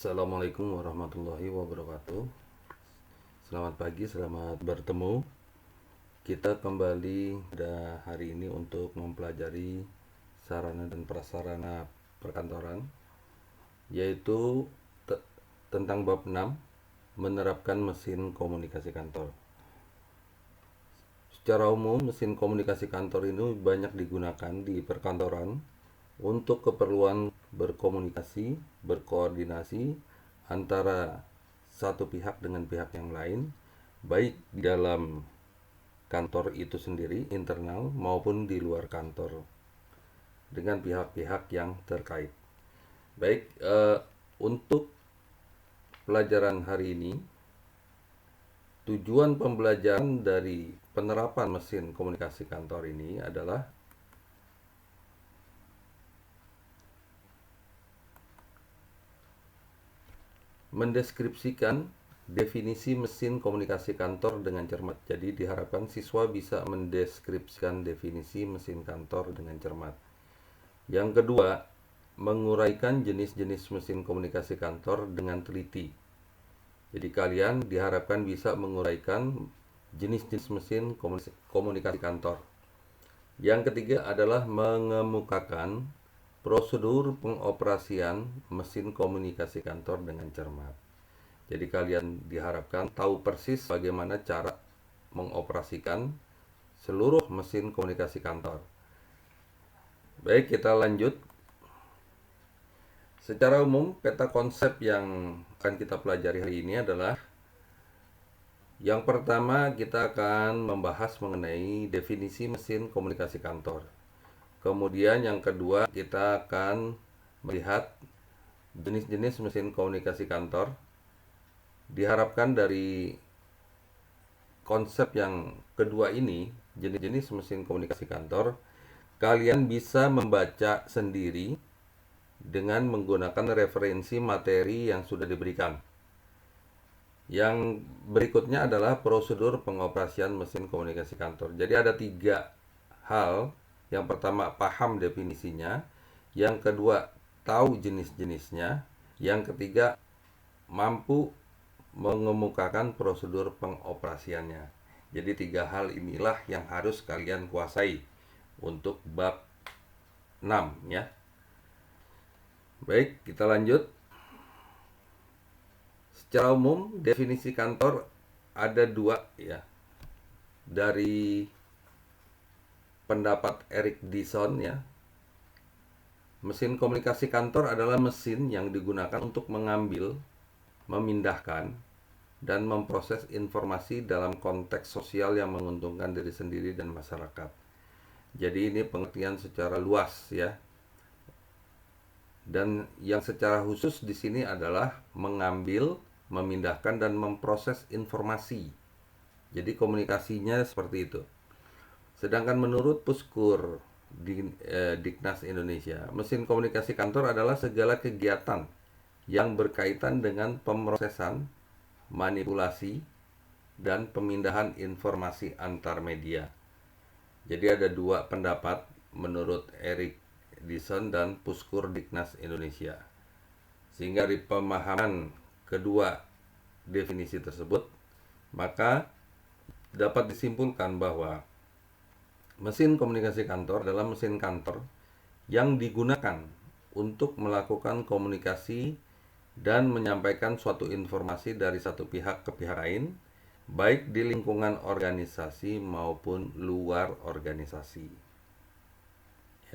Assalamualaikum warahmatullahi wabarakatuh. Selamat pagi, selamat bertemu. Kita kembali pada hari ini untuk mempelajari sarana dan prasarana perkantoran, yaitu tentang bab 6, menerapkan mesin komunikasi kantor. Secara umum, mesin komunikasi kantor ini banyak digunakan di perkantoran untuk keperluan berkomunikasi, berkoordinasi antara satu pihak dengan pihak yang lain, baik di dalam kantor itu sendiri, internal, maupun di luar kantor, dengan pihak-pihak yang terkait. Baik, untuk pelajaran hari ini, tujuan pembelajaran dari penerapan mesin komunikasi kantor ini adalah mendeskripsikan definisi mesin komunikasi kantor dengan cermat. Jadi diharapkan siswa bisa mendeskripsikan definisi mesin kantor dengan cermat. Yang kedua, menguraikan jenis-jenis mesin komunikasi kantor dengan teliti. Jadi kalian diharapkan bisa menguraikan jenis-jenis mesin komunikasi kantor. Yang ketiga adalah mengemukakan prosedur pengoperasian mesin komunikasi kantor dengan cermat. Jadi kalian diharapkan tahu persis bagaimana cara mengoperasikan seluruh mesin komunikasi kantor. Baik, kita lanjut. Secara umum, peta konsep yang akan kita pelajari hari ini adalah yang pertama, kita akan membahas mengenai definisi mesin komunikasi kantor. Kemudian yang kedua, kita akan melihat jenis-jenis mesin komunikasi kantor. Diharapkan dari konsep yang kedua ini, jenis-jenis mesin komunikasi kantor, kalian bisa membaca sendiri dengan menggunakan referensi materi yang sudah diberikan. Yang berikutnya adalah prosedur pengoperasian mesin komunikasi kantor. Jadi ada 3 hal. Yang pertama, paham definisinya. Yang kedua, tahu jenis-jenisnya. Yang ketiga, mampu mengemukakan prosedur pengoperasiannya. Jadi 3 hal inilah yang harus kalian kuasai untuk bab 6 ya. Baik, kita lanjut. Secara umum, definisi kantor ada 2 ya. Dari pendapat Erik Dyson ya. Mesin komunikasi kantor adalah mesin yang digunakan untuk mengambil, memindahkan, dan memproses informasi dalam konteks sosial yang menguntungkan diri sendiri dan masyarakat. Jadi ini pengertian secara luas ya. Dan yang secara khusus di sini adalah mengambil, memindahkan, dan memproses informasi. Jadi komunikasinya seperti itu. Sedangkan menurut Puskur Diknas Indonesia, mesin komunikasi kantor adalah segala kegiatan yang berkaitan dengan pemrosesan, manipulasi, dan pemindahan informasi antar media. Jadi ada 2 pendapat menurut Erik Dyson dan Puskur Diknas Indonesia. Sehingga di pemahaman kedua definisi tersebut, maka dapat disimpulkan bahwa mesin komunikasi kantor adalah mesin kantor yang digunakan untuk melakukan komunikasi dan menyampaikan suatu informasi dari satu pihak ke pihak lain, baik di lingkungan organisasi maupun luar organisasi.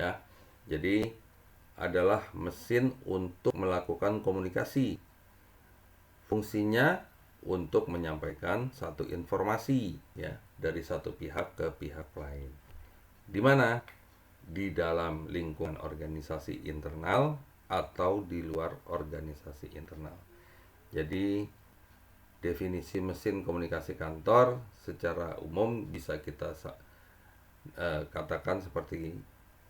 Ya, jadi adalah mesin untuk melakukan komunikasi. Fungsinya untuk menyampaikan satu informasi ya dari satu pihak ke pihak lain. Di mana? Di dalam lingkungan organisasi internal atau di luar organisasi internal. Jadi definisi mesin komunikasi kantor secara umum bisa kita katakan seperti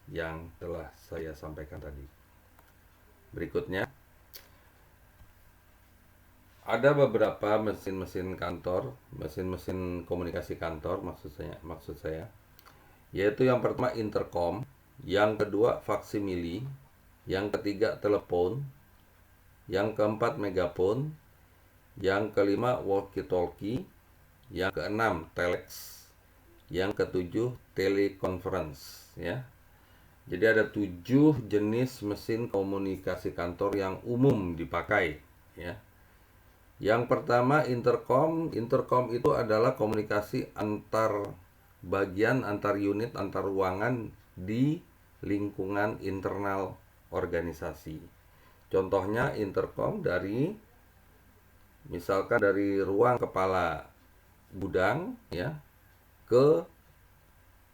yang telah saya sampaikan tadi. Berikutnya, ada beberapa mesin-mesin kantor, mesin-mesin komunikasi kantor maksud saya, yaitu yang pertama intercom, yang kedua faksimili, yang ketiga telepon, yang keempat megaphone, yang kelima walkie-talkie, yang keenam telex, yang ketujuh teleconference ya. Jadi ada 7 jenis mesin komunikasi kantor yang umum dipakai ya. Yang pertama intercom. Intercom itu adalah komunikasi antar bagian, antar unit, antar ruangan di lingkungan internal organisasi. Contohnya intercom dari misalkan dari ruang kepala gudang ya ke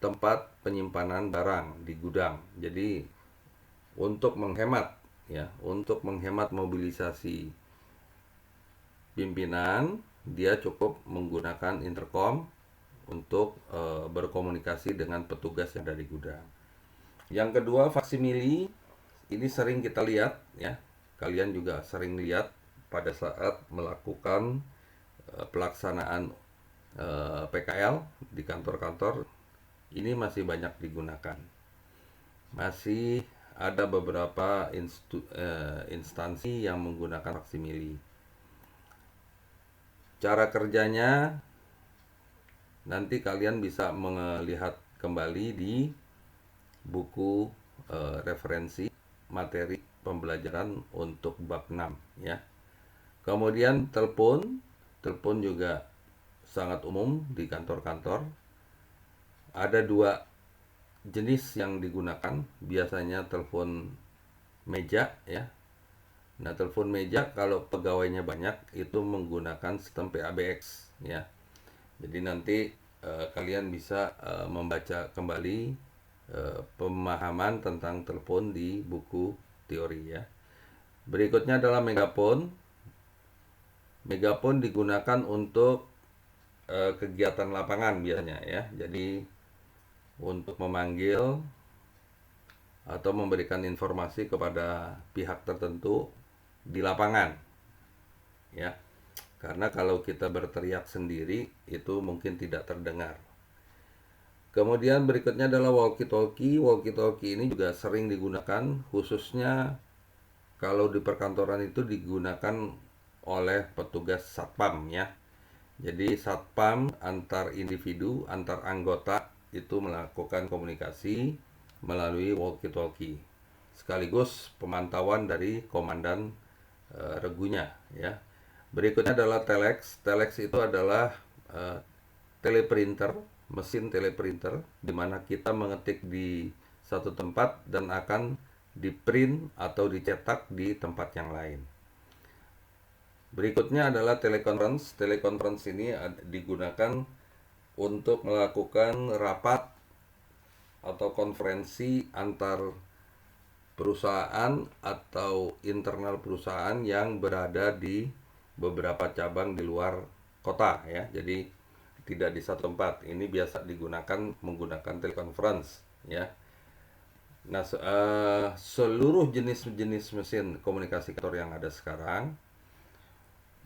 tempat penyimpanan barang di gudang. Jadi untuk menghemat ya, untuk menghemat mobilisasi pimpinan, dia cukup menggunakan intercom untuk berkomunikasi dengan petugas yang ada di gudang. Yang kedua, faksimili. Ini sering kita lihat ya. Kalian juga sering lihat pada saat melakukan pelaksanaan PKL di kantor-kantor. Ini masih banyak digunakan. Masih ada beberapa instansi yang menggunakan faksimili. Cara kerjanya nanti kalian bisa melihat kembali di buku referensi materi pembelajaran untuk bab 6 ya. Kemudian telepon juga sangat umum di kantor-kantor. Ada 2 jenis yang digunakan, biasanya telepon meja ya. Nah, telepon meja kalau pegawainya banyak itu menggunakan sistem PABX ya. Jadi nanti kalian bisa membaca kembali pemahaman tentang telepon di buku teori ya. Berikutnya adalah megapon. Megapon digunakan untuk kegiatan lapangan biasanya ya. Jadi untuk memanggil atau memberikan informasi kepada pihak tertentu di lapangan ya, karena kalau kita berteriak sendiri itu mungkin tidak terdengar. Kemudian berikutnya adalah walkie-talkie. Walkie-talkie ini juga sering digunakan, khususnya kalau di perkantoran itu digunakan oleh petugas satpam ya. Jadi satpam antar individu, antar anggota itu melakukan komunikasi melalui walkie-talkie, sekaligus pemantauan dari komandan regunya ya. Berikutnya adalah telex. Telex itu adalah teleprinter, mesin teleprinter di mana kita mengetik di satu tempat dan akan diprint atau dicetak di tempat yang lain. Berikutnya adalah teleconference. Teleconference ini digunakan untuk melakukan rapat atau konferensi antar perusahaan atau internal perusahaan yang berada di beberapa cabang di luar kota ya. Jadi tidak di satu tempat. Ini biasa digunakan menggunakan teleconference ya. Nah, seluruh jenis-jenis mesin komunikasi kantor yang ada sekarang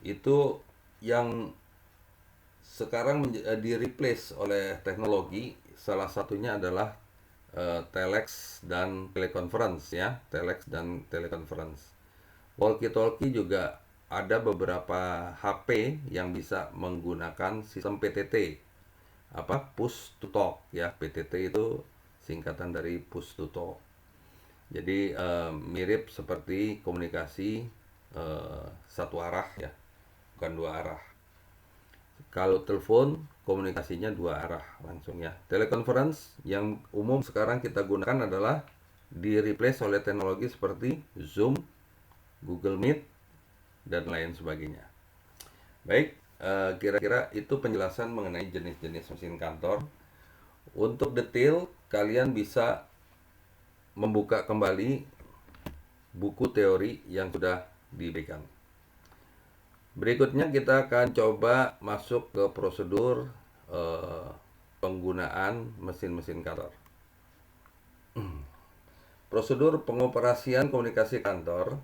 itu yang sekarang di-replace oleh teknologi, salah satunya adalah telex dan teleconference ya, telex dan teleconference. Walkie-talkie juga ada beberapa HP yang bisa menggunakan sistem PTT, push to talk ya. PTT itu singkatan dari push to talk. Jadi mirip seperti komunikasi satu arah ya, bukan 2 arah. Kalau telepon komunikasinya 2 arah langsung ya. Teleconference yang umum sekarang kita gunakan adalah di-replace oleh teknologi seperti Zoom, Google Meet, dan lain sebagainya. Baik, kira-kira itu penjelasan mengenai jenis-jenis mesin kantor. Untuk detail, kalian bisa membuka kembali buku teori yang sudah diberikan. Berikutnya kita akan coba masuk ke prosedur penggunaan mesin-mesin kantor. Prosedur pengoperasian komunikasi kantor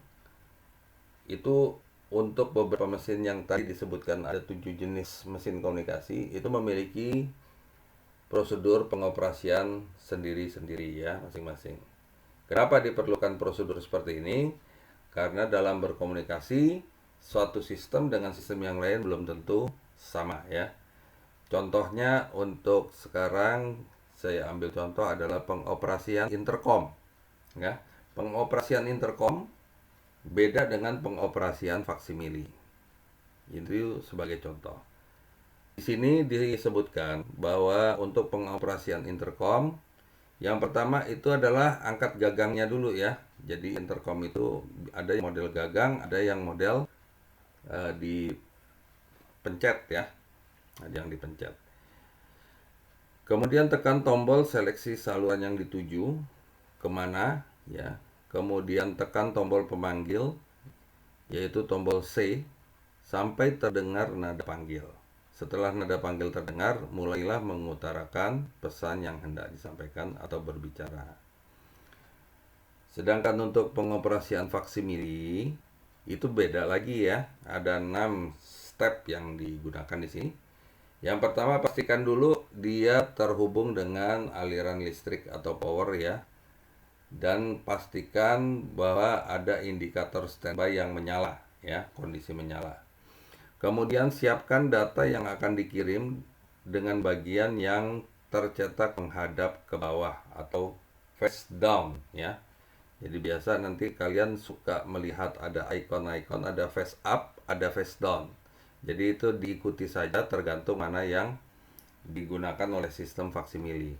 itu untuk beberapa mesin yang tadi disebutkan, ada 7 jenis mesin komunikasi, itu memiliki prosedur pengoperasian sendiri-sendiri ya masing-masing. Kenapa diperlukan prosedur seperti ini? Karena dalam berkomunikasi, suatu sistem dengan sistem yang lain belum tentu sama ya. Contohnya untuk sekarang saya ambil contoh adalah pengoperasian intercom ya. Pengoperasian intercom beda dengan pengoperasian faksimili. Itu sebagai contoh. Di sini disebutkan bahwa untuk pengoperasian intercom, yang pertama itu adalah angkat gagangnya dulu ya. Jadi intercom itu ada yang model gagang, ada yang model dipencet ya. Ada yang dipencet. Kemudian tekan tombol seleksi saluran yang dituju kemana ya. Kemudian tekan tombol pemanggil yaitu tombol C sampai terdengar nada panggil. Setelah nada panggil terdengar, mulailah mengutarakan pesan yang hendak disampaikan atau berbicara. Sedangkan untuk pengoperasian faksimili itu beda lagi ya. Ada 6 step yang digunakan di sini. Yang pertama, pastikan dulu dia terhubung dengan aliran listrik atau power ya. Dan pastikan bahwa ada indikator standby yang menyala ya, kondisi menyala. Kemudian siapkan data yang akan dikirim dengan bagian yang tercetak menghadap ke bawah atau face down ya. Jadi biasa nanti kalian suka melihat ada icon-icon, ada face up, ada face down. Jadi itu diikuti saja tergantung mana yang digunakan oleh sistem faksimili.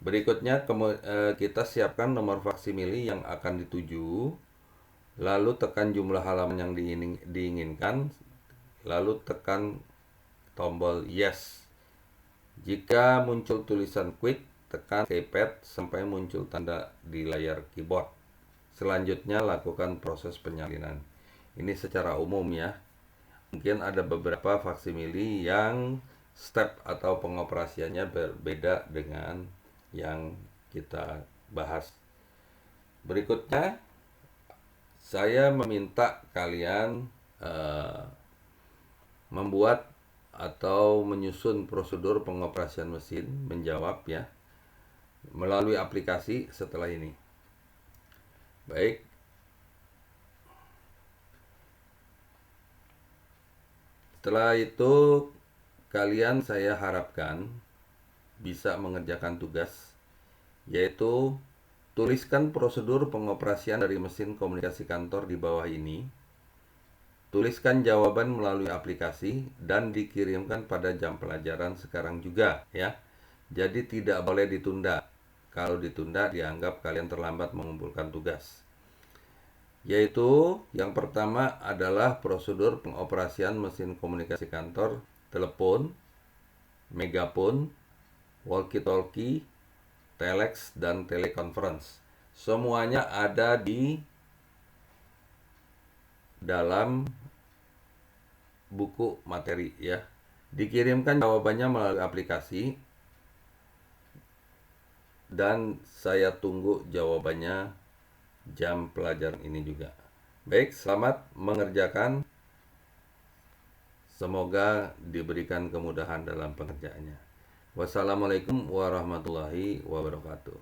Berikutnya kita siapkan nomor faksimili yang akan dituju, lalu tekan jumlah halaman yang diinginkan, lalu tekan tombol yes. Jika muncul tulisan quick, tekan keypad sampai muncul tanda di layar keyboard. Selanjutnya lakukan proses penyalinan. Ini secara umum ya. Mungkin ada beberapa faksimili yang step atau pengoperasiannya berbeda dengan yang kita bahas. Berikutnya saya meminta kalian membuat atau menyusun prosedur pengoperasian mesin menjawab ya melalui aplikasi setelah ini. Baik. Setelah itu kalian saya harapkan bisa mengerjakan tugas yaitu tuliskan prosedur pengoperasian dari mesin komunikasi kantor di bawah ini. Tuliskan jawaban melalui aplikasi dan dikirimkan pada jam pelajaran sekarang juga ya. Jadi tidak boleh ditunda. Kalau ditunda dianggap kalian terlambat mengumpulkan tugas. Yaitu yang pertama adalah prosedur pengoperasian mesin komunikasi kantor, telepon, megafon, walkie-talkie, telex, dan teleconference. Semuanya ada di dalam buku materi ya. Dikirimkan jawabannya melalui aplikasi dan saya tunggu jawabannya jam pelajaran ini juga. Baik, selamat mengerjakan. Semoga diberikan kemudahan dalam pengerjaannya. Wassalamualaikum warahmatullahi wabarakatuh.